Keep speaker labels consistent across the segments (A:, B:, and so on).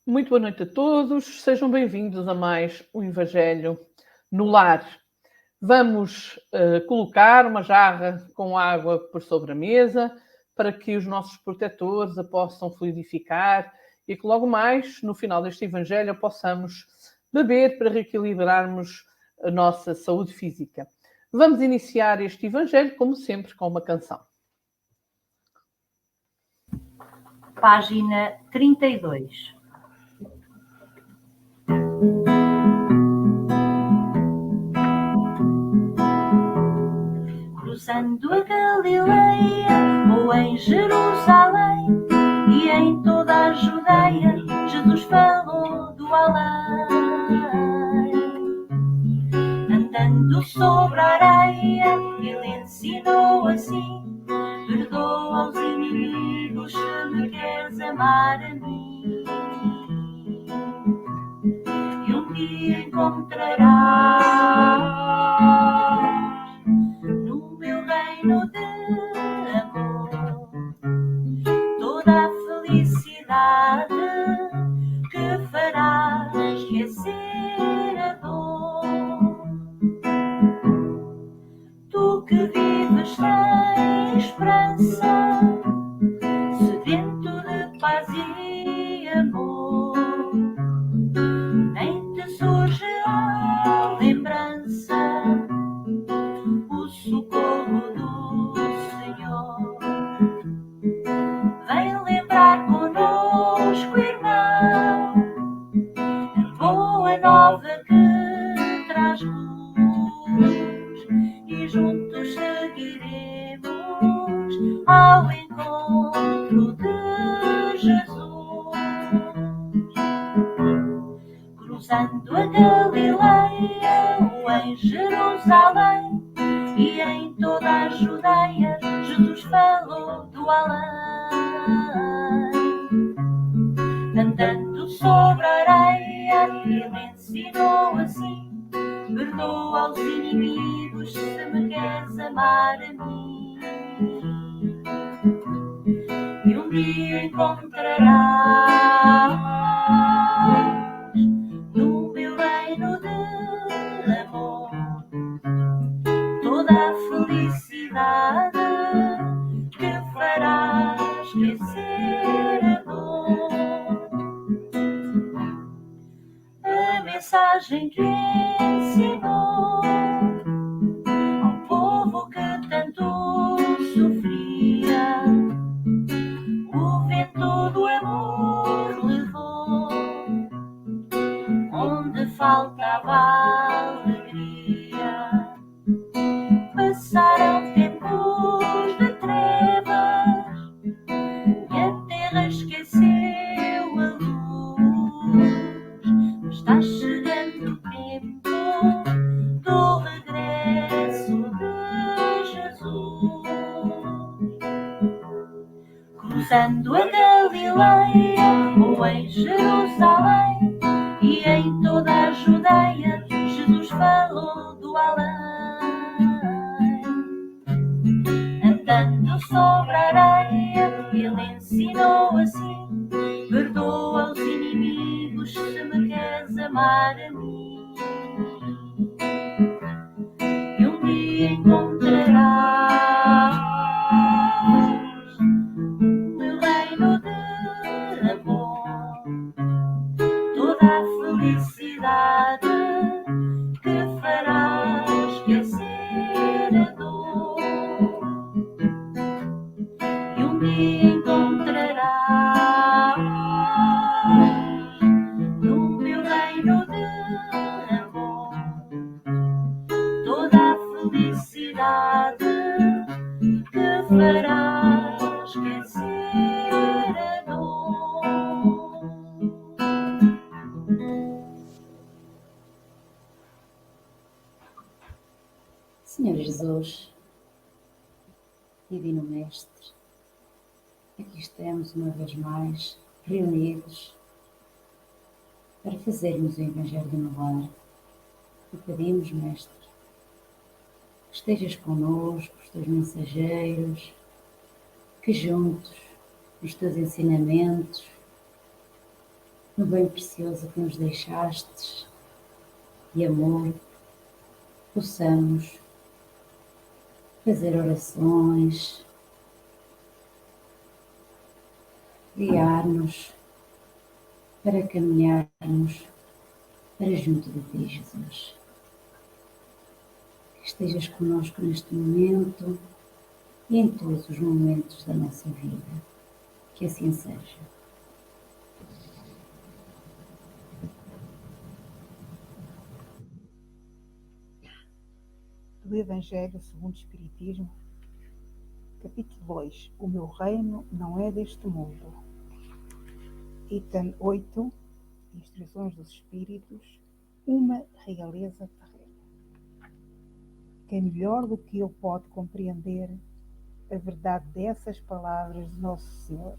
A: Muito boa noite a todos, sejam bem-vindos a mais um Evangelho no Lar. Vamos colocar uma jarra com água por sobre a mesa para que os nossos protetores a possam fluidificar e que logo mais, no final deste Evangelho, possamos beber para reequilibrarmos a nossa saúde física. Vamos iniciar este Evangelho, como sempre, com uma canção.
B: Página 32. Cruzando a Galileia ou em Jerusalém e em toda a Judeia, Jesus falou do além. Andando sobre a areia, ele ensinou assim: perdoa aos inimigos se me queres amar a mim. E um dia encontrarás no meu reino de amor toda a felicidade que fará esquecer a dor. Tu que vives sem esperança, sedento de paz e amor, nem te surge a lembrança o socorro do Senhor. Vem lembrar connosco, irmão, a boa nova que traz luz, e juntos seguiremos ao encontro de Jesus. Cruzando a Galileia ou em Jerusalém e em toda a Judeia, Jesus falou do além. Andando sobre a areia, ele ensinou assim: perdoa aos inimigos se me queres amar a mim. E um dia encontrarás no meu reino de amor toda a felicidade que fará esquecer a dor. A mensagem que ensinou ao povo que tanto sofria, o vento do amor levou onde faltava alegria. Passaram tempos de trevas e a terra esqueceu a luz. Está chegando o tempo do regresso de Jesus. Cruzando a Galileia ou em Jerusalém e em toda a Judeia, Jesus falou do além. Andando sobre a areia, ele ensinou assim: perdoa aos inimigos se me queres amar a mim. E um dia encontrarás no meu reino de amor toda a felicidade que fará esquecer a dor. E um dia encontrarás no meu reino de amor toda a felicidade que fará esquecer a dor.
C: Senhor Jesus, Divino Mestre, aqui estamos uma vez mais reunidos para fazermos o Evangelho no Lar. E pedimos, Mestre, que estejas connosco, os teus mensageiros, que juntos, nos teus ensinamentos, no bem precioso que nos deixastes, de amor, possamos fazer orações, guiar-nos para caminharmos para junto de Ti, Jesus. Que estejas conosco neste momento e em todos os momentos da nossa vida. Que assim seja.
D: Do Evangelho segundo o Espiritismo, capítulo 2. O meu reino não é deste mundo. Item 8. Instruções dos Espíritos. Uma realeza terrena. Quem melhor do que eu pode compreender a verdade dessas palavras de Nosso Senhor?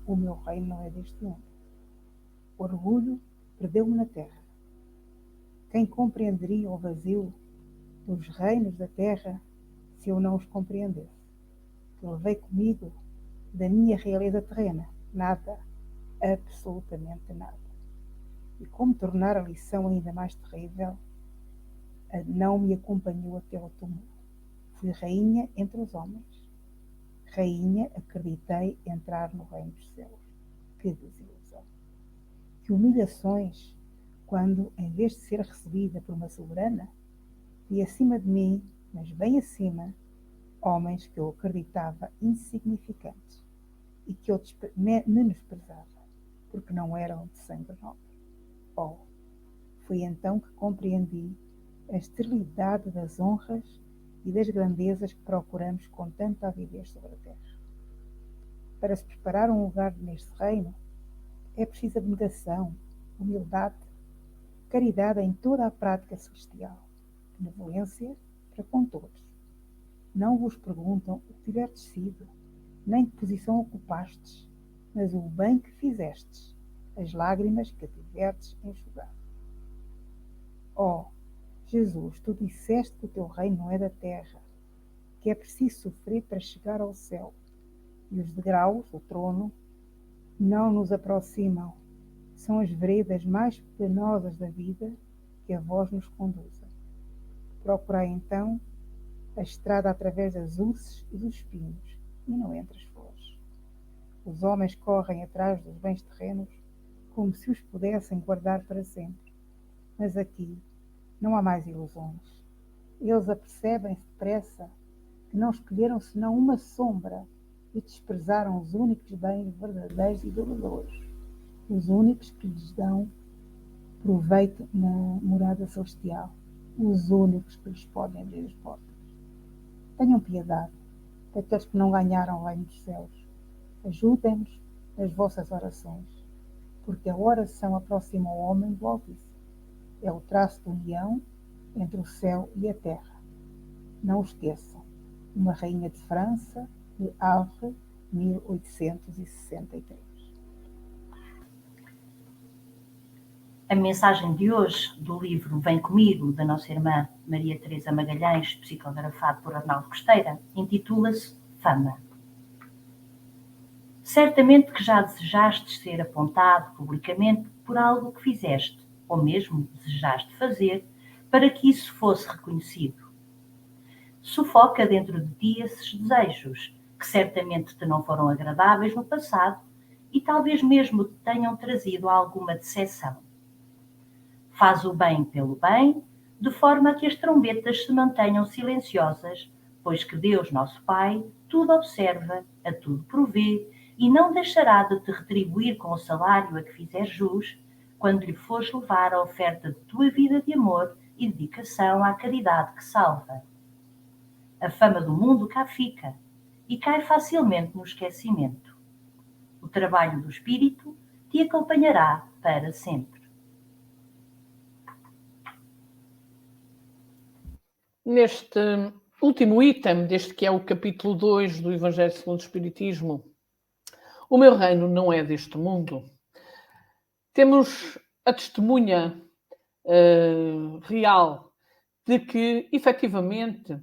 D: O meu reino não é deste mundo. O orgulho perdeu-me na terra. Quem compreenderia o vazio dos reinos da terra se eu não os compreendesse? Que levei comigo da minha realeza terrena nada, absolutamente nada. E como tornar a lição ainda mais terrível, não me acompanhou até ao túmulo. Fui rainha entre os homens. Rainha, acreditei entrar no reino dos céus. Que desilusão! Que humilhações, quando, em vez de ser recebida por uma soberana, vi acima de mim, mas bem acima, homens que eu acreditava insignificantes e que eu menosprezava, porque não eram de sangue nobre. Oh, foi então que compreendi a esterilidade das honras e das grandezas que procuramos com tanta avidez sobre a terra. Para se preparar um lugar neste reino, é preciso abnegação, humildade, caridade em toda a prática celestial, benevolência para com todos. Não vos perguntam o que tiverdes sido, nem que posição ocupastes, mas o bem que fizestes, as lágrimas que tiverdes enxugado. Oh, Jesus, tu disseste que o teu reino não é da terra, que é preciso sofrer para chegar ao céu, e os degraus, o trono, não nos aproximam. São as veredas mais penosas da vida que a vós nos conduzem. Procurai então a estrada através das urces e dos espinhos, e não entre as flores. Os homens correm atrás dos bens terrenos como se os pudessem guardar para sempre. Mas aqui não há mais ilusões. Eles apercebem-se depressa que não escolheram senão uma sombra e desprezaram os únicos bens verdadeiros e duradouros, os únicos que lhes dão proveito na morada celestial, os únicos que lhes podem abrir as portas. Tenham piedade daqueles que não ganharam o reino dos céus. Ajudem-nos nas vossas orações, porque a oração aproxima o homem do Altíssimo. É o traço de união entre o céu e a terra. Não o esqueçam. Uma rainha de França, de Havre, 1863.
B: A mensagem de hoje do livro Vem Comigo, da nossa irmã Maria Teresa Magalhães, psicografado por Arnaldo Costeira, intitula-se Fama. Certamente que já desejaste ser apontado publicamente por algo que fizeste, ou mesmo desejaste fazer, para que isso fosse reconhecido. Sufoca dentro de ti esses desejos, que certamente te não foram agradáveis no passado e talvez mesmo te tenham trazido alguma decepção. Faz o bem pelo bem, de forma a que as trombetas se mantenham silenciosas, pois que Deus, nosso Pai, tudo observa, a tudo provê, e não deixará de te retribuir com o salário a que fizeres jus, quando lhe fores levar a oferta de tua vida de amor e dedicação à caridade que salva. A fama do mundo cá fica, e cai facilmente no esquecimento. O trabalho do Espírito te acompanhará para sempre.
A: Neste último item, deste que é o capítulo 2 do Evangelho segundo o Espiritismo, o meu reino não é deste mundo, temos a testemunha real de que, efetivamente,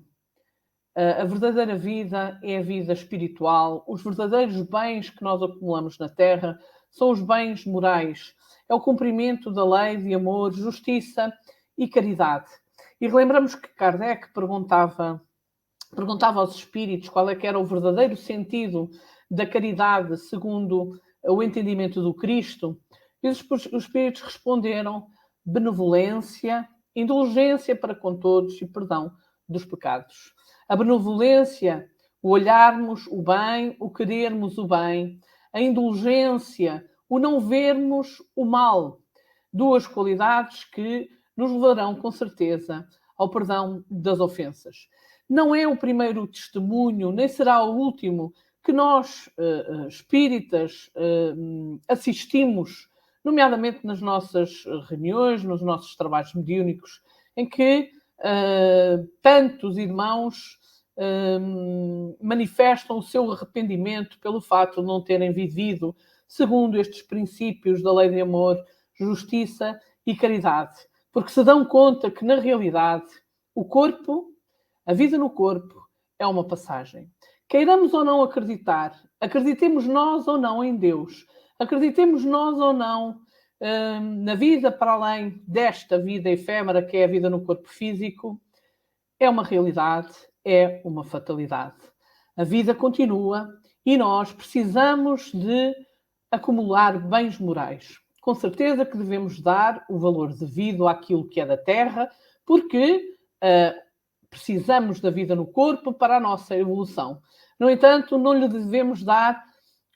A: A verdadeira vida é a vida espiritual. Os verdadeiros bens que nós acumulamos na Terra são os bens morais. É o cumprimento da lei de amor, justiça e caridade. E relembramos que Kardec perguntava aos espíritos qual é que era o verdadeiro sentido da caridade segundo o entendimento do Cristo. E os espíritos responderam: benevolência, indulgência para com todos e perdão dos pecados. A benevolência, o olharmos o bem, o querermos o bem. A indulgência, o não vermos o mal. Duas qualidades que nos levarão, com certeza, ao perdão das ofensas. Não é o primeiro testemunho, nem será o último, que nós, espíritas, assistimos, nomeadamente nas nossas reuniões, nos nossos trabalhos mediúnicos, em que tantos irmãos manifestam o seu arrependimento pelo facto de não terem vivido segundo estes princípios da lei de amor, justiça e caridade. Porque se dão conta que, na realidade, o corpo, a vida no corpo, é uma passagem. Queiramos ou não acreditar, acreditemos nós ou não em Deus, acreditemos nós ou não na vida para além desta vida efêmera que é a vida no corpo físico, é uma realidade, é uma fatalidade. A vida continua e nós precisamos de acumular bens morais. Com certeza que devemos dar o valor devido àquilo que é da terra, porque precisamos da vida no corpo para a nossa evolução. No entanto, não lhe devemos dar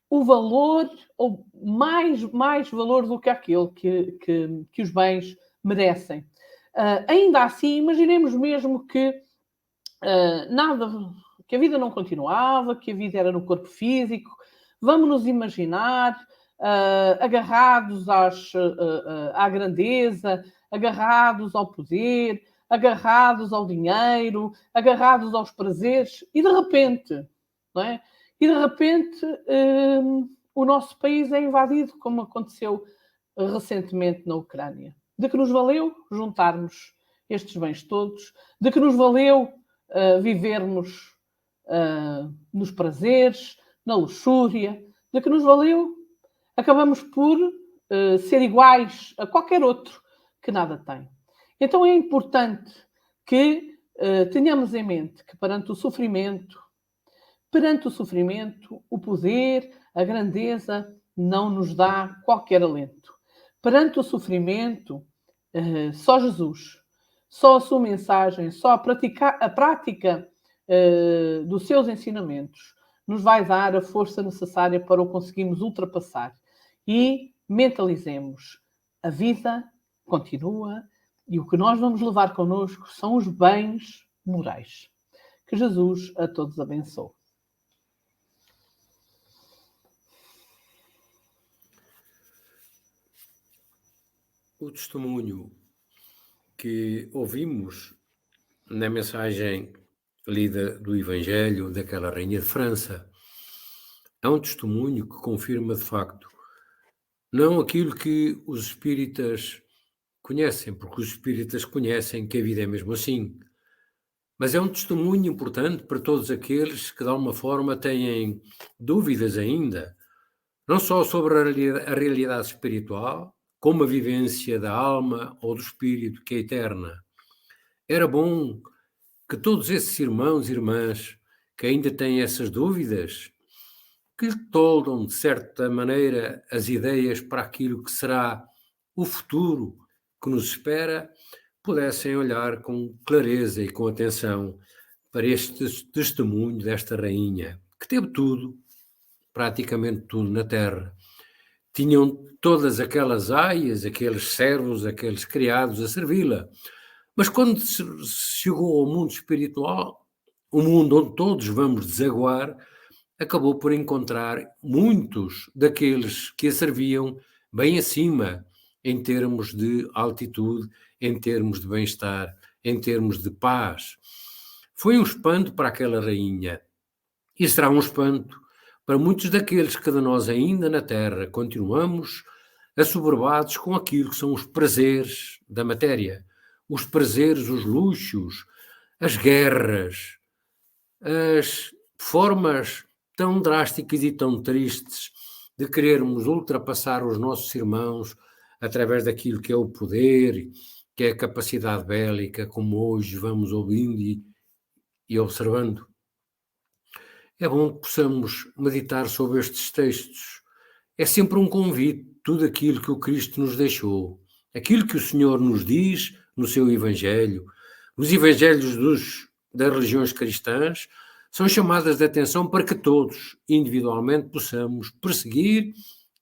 A: o valor, ou mais valor do que aquele que os bens merecem. Ainda assim, imaginemos mesmo que que a vida não continuava, que a vida era no corpo físico. Vamos nos imaginar agarrados à grandeza, agarrados ao poder, agarrados ao dinheiro, agarrados aos prazeres, e de repente, não é? E de repente o nosso país é invadido, como aconteceu recentemente na Ucrânia. De que nos valeu juntarmos estes bens todos? De que nos valeu vivermos nos prazeres, na luxúria? De que nos valeu? Acabamos por ser iguais a qualquer outro que nada tem. Então é importante que tenhamos em mente que perante o sofrimento, o poder, a grandeza não nos dá qualquer alento. Perante o sofrimento, só Jesus, só a sua mensagem, só a prática dos seus ensinamentos nos vai dar a força necessária para o conseguirmos ultrapassar. E mentalizemos, a vida continua e o que nós vamos levar connosco são os bens morais. Que Jesus a todos abençoe.
E: O testemunho que ouvimos na mensagem lida do Evangelho daquela Rainha de França é um testemunho que confirma de facto não aquilo que os espíritas conhecem, porque os espíritas conhecem que a vida é mesmo assim, mas é um testemunho importante para todos aqueles que de alguma forma têm dúvidas ainda, não só sobre a realidade espiritual, como a vivência da alma ou do espírito que é eterna. Era bom que todos esses irmãos e irmãs que ainda têm essas dúvidas, que toldam de certa maneira as ideias para aquilo que será o futuro que nos espera, pudessem olhar com clareza e com atenção para este testemunho desta rainha, que teve tudo, praticamente tudo na terra. Tinham todas aquelas aias, aqueles servos, aqueles criados a servi-la. Mas quando chegou ao mundo espiritual, o mundo onde todos vamos desaguar, acabou por encontrar muitos daqueles que a serviam bem acima, em termos de altitude, em termos de bem-estar, em termos de paz. Foi um espanto para aquela rainha. E será um espanto para muitos daqueles que de nós ainda na Terra continuamos assoberbados com aquilo que são os prazeres da matéria, os prazeres, os luxos, as guerras, as formas tão drásticas e tão tristes de querermos ultrapassar os nossos irmãos através daquilo que é o poder, que é a capacidade bélica, como hoje vamos ouvindo e observando. É bom que possamos meditar sobre estes textos. É sempre um convite, tudo aquilo que o Cristo nos deixou, aquilo que o Senhor nos diz no seu Evangelho. Os Evangelhos das religiões cristãs são chamadas de atenção para que todos, individualmente, possamos perseguir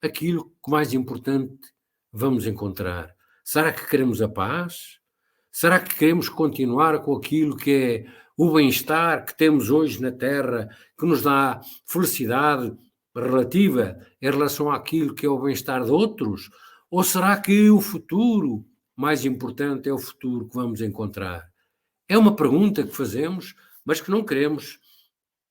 E: aquilo que mais importante vamos encontrar. Será que queremos a paz? Será que queremos continuar com aquilo que é o bem-estar que temos hoje na Terra, que nos dá felicidade relativa em relação àquilo que é o bem-estar de outros? Ou será que o futuro mais importante é o futuro que vamos encontrar? É uma pergunta que fazemos, mas que não queremos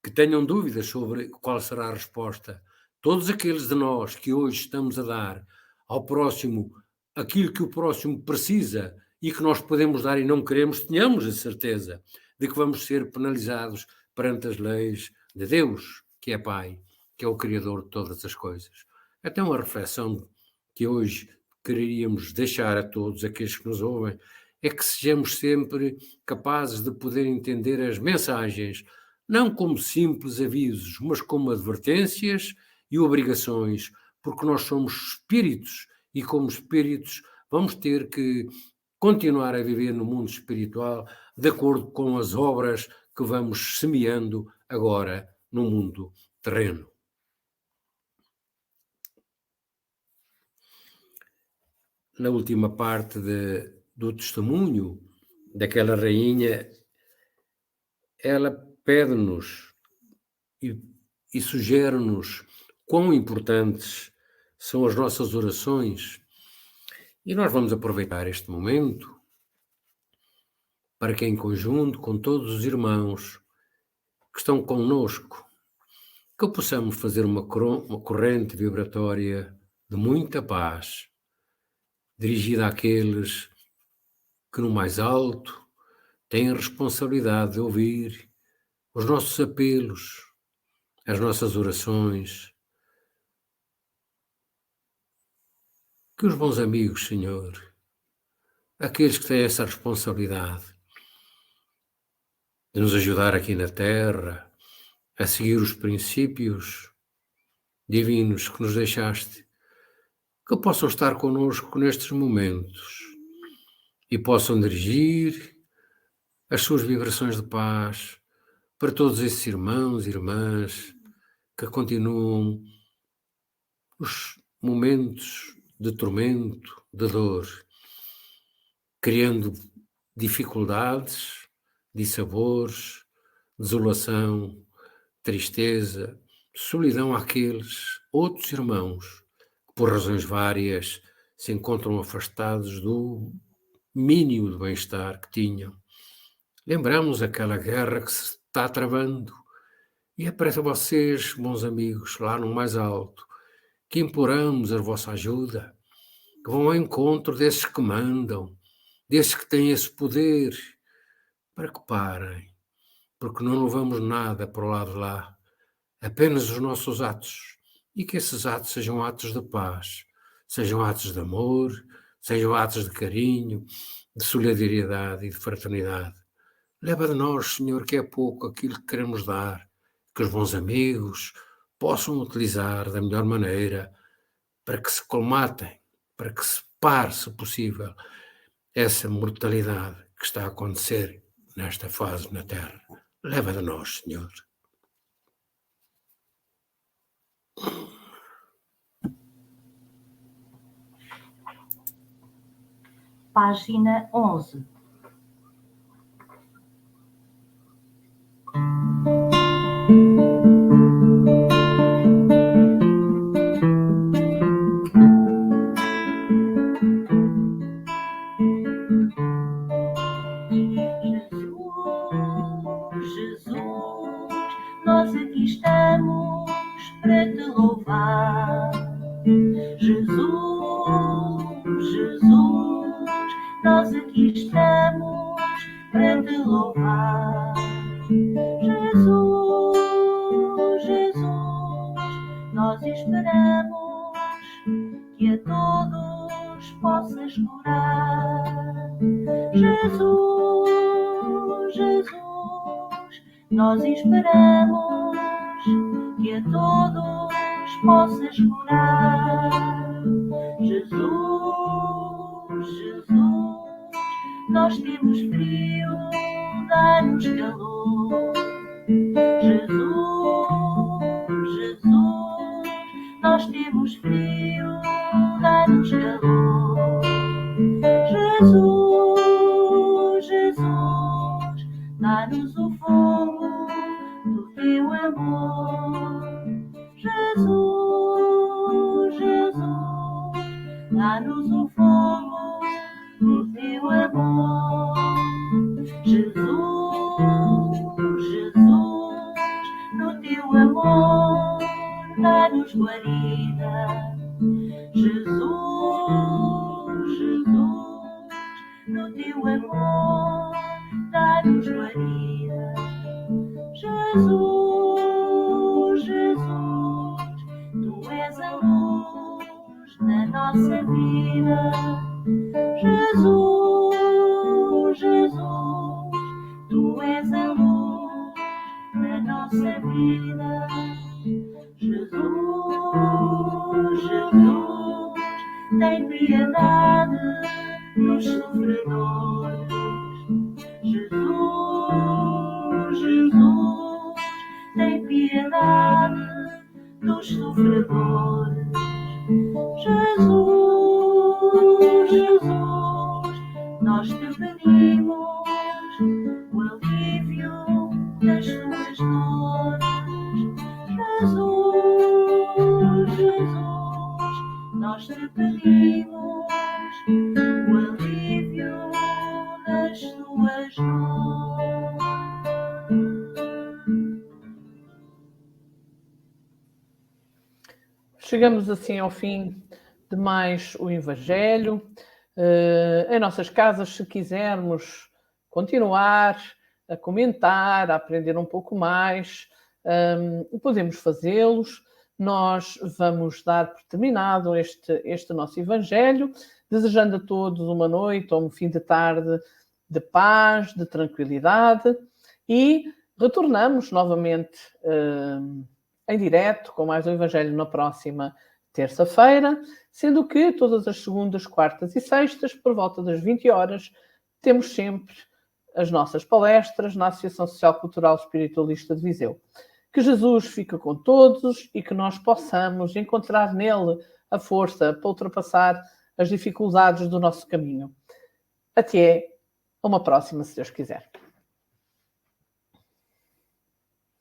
E: que tenham dúvidas sobre qual será a resposta. Todos aqueles de nós que hoje estamos a dar ao próximo aquilo que o próximo precisa e que nós podemos dar e não queremos, tenhamos a certeza de que vamos ser penalizados perante as leis de Deus, que é Pai, que é o Criador de todas as coisas. Até uma reflexão que hoje queríamos deixar a todos aqueles que nos ouvem é que sejamos sempre capazes de poder entender as mensagens, não como simples avisos, mas como advertências e obrigações, porque nós somos espíritos e como espíritos vamos ter que continuar a viver no mundo espiritual de acordo com as obras que vamos semeando agora no mundo terreno. Na última parte do testemunho daquela rainha, ela pede-nos e sugere-nos quão importantes são as nossas orações. E nós vamos aproveitar este momento para que, em conjunto com todos os irmãos que estão conosco, que possamos fazer uma corrente vibratória de muita paz, dirigida àqueles que no mais alto têm a responsabilidade de ouvir os nossos apelos, as nossas orações. Que os bons amigos, Senhor, aqueles que têm essa responsabilidade de nos ajudar aqui na Terra a seguir os princípios divinos que nos deixaste, que possam estar connosco nestes momentos e possam dirigir as suas vibrações de paz para todos esses irmãos e irmãs que continuam os momentos de tormento, de dor, criando dificuldades, dissabores, desolação, tristeza, solidão àqueles outros irmãos que, por razões várias, se encontram afastados do mínimo de bem-estar que tinham. Lembramos aquela guerra que se está travando e é para vocês, bons amigos, lá no mais alto, que imploramos a vossa ajuda, que vão ao encontro desses que mandam, desses que têm esse poder, para que parem, porque não levamos nada para o lado de lá, apenas os nossos atos, e que esses atos sejam atos de paz, sejam atos de amor, sejam atos de carinho, de solidariedade e de fraternidade. Leva de nós, Senhor, que é pouco aquilo que queremos dar, que os bons amigos possam utilizar da melhor maneira para que se colmatem, para que se pare, se possível, essa mortalidade que está a acontecer nesta fase na Terra. Leva de nós, Senhor.
B: Página 11. Nós aqui estamos para te louvar. Jesus, Jesus, nós aqui estamos para te louvar. Jesus, Jesus, nós esperamos que a todos possas curar. Jesus, Jesus, nós esperamos que a todos possas curar. Jesus, Jesus, nós temos frio, dá-nos calor. Jesus, Jesus, nós temos frio, dá-nos calor. Jesus, Jesus, dá-nos o fogo do teu amor. Jesus, Jesus, dá-nos o fogo do teu amor. Jesus, Jesus, no teu amor dá-nos guarida. Jesus, Jesus, no teu amor dá-nos guarida. Jesus, Jesus, tu és a luz da nossa vida. Jesus, Jesus, tu és a luz da nossa vida. Jesus, Jesus, tem piedade dos sofredores. Jesus, Jesus, tem piedade dos sofredores. Jesus, Jesus, nós te pedimos o alívio das tuas dores. Jesus, Jesus, nós te pedimos o alívio das tuas dores.
A: Chegamos assim ao fim de mais o Evangelho. Em nossas casas, se quisermos continuar a comentar, a aprender um pouco mais, podemos fazê-los. Nós vamos dar por terminado este nosso Evangelho, desejando a todos uma noite ou um fim de tarde de paz, de tranquilidade, e retornamos novamente em direto com mais um Evangelho na próxima terça-feira, sendo que todas as segundas, quartas e sextas, por volta das 20 horas, temos sempre as nossas palestras na Associação Social Cultural Espiritualista de Viseu. Que Jesus fique com todos e que nós possamos encontrar nele a força para ultrapassar as dificuldades do nosso caminho. Até uma próxima, se Deus quiser.